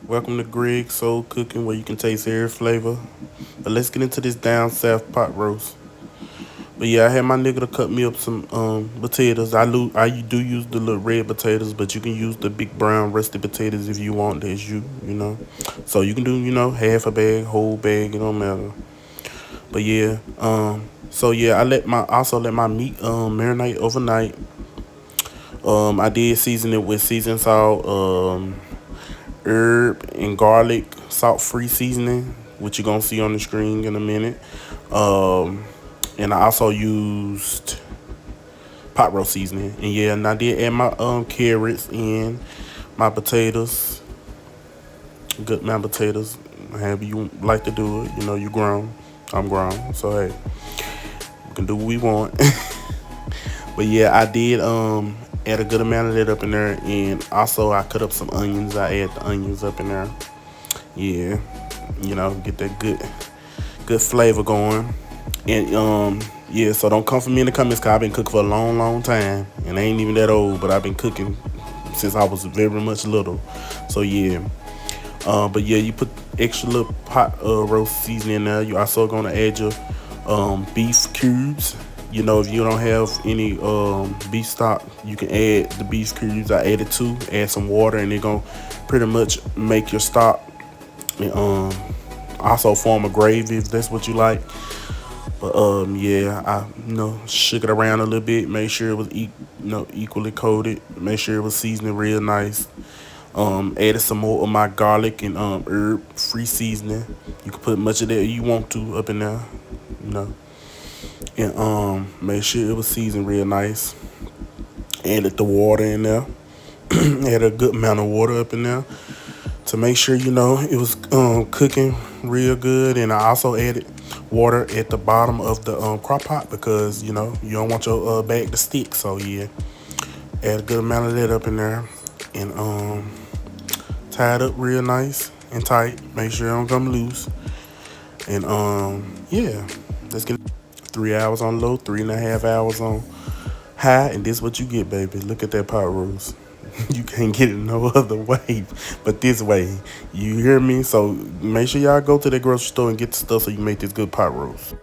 Welcome to Greg Soul Cooking, where you can taste every flavor. But let's get into this down south pot roast. But yeah, I had my nigga to cut me up some potatoes. I do use the little red potatoes, but you can use the big brown rusty potatoes if you want. That's you know. So you can do half a bag, whole bag. It don't matter. But yeah, so yeah, also let my meat marinate overnight. I did season it with seasoned salt, herb and garlic, salt free seasoning, which you're gonna see on the screen in a minute. Um, and I also used pot roast seasoning. And yeah, and I did add my carrots and my potatoes, good amount of potatoes. However you like to do it, you grown. I'm grown, so hey, we can do what we want. But yeah, I did add a good amount of that up in there, and also I cut up some onions. I add the onions up in there. Yeah, get that good flavor going. And yeah, so don't come for me in the comments, cause I've been cooking for a long time, and I ain't even that old, but I've been cooking since I was very much little. So yeah. But yeah, you put extra little pot roast seasoning in there. You also gonna add your beef cubes. If you don't have any beef stock, you can add the beef cubes. I added two. Add some water, and they're gonna pretty much make your stock. And also form a gravy if that's what you like. But yeah, I shook it around a little bit. Make sure it was equally coated. Make sure it was seasoned real nice. Added some more of my garlic and herb free seasoning. You can put much of that you want to up in there, you know. And make sure it was seasoned real nice. Added the water in there. Add a good amount of water up in there to make sure it was cooking real good. And I also added water at the bottom of the crock pot because you don't want your bag to stick. So yeah, add a good amount of that up in there, and tie it up real nice and tight. Make sure it don't come loose. And yeah, let's get 3 hours on low, 3.5 hours on high, and this what you get, baby. Look at that pot roast. You can't get it no other way but this way. You hear me? So make sure y'all go to the grocery store and get the stuff so you make this good pot roast.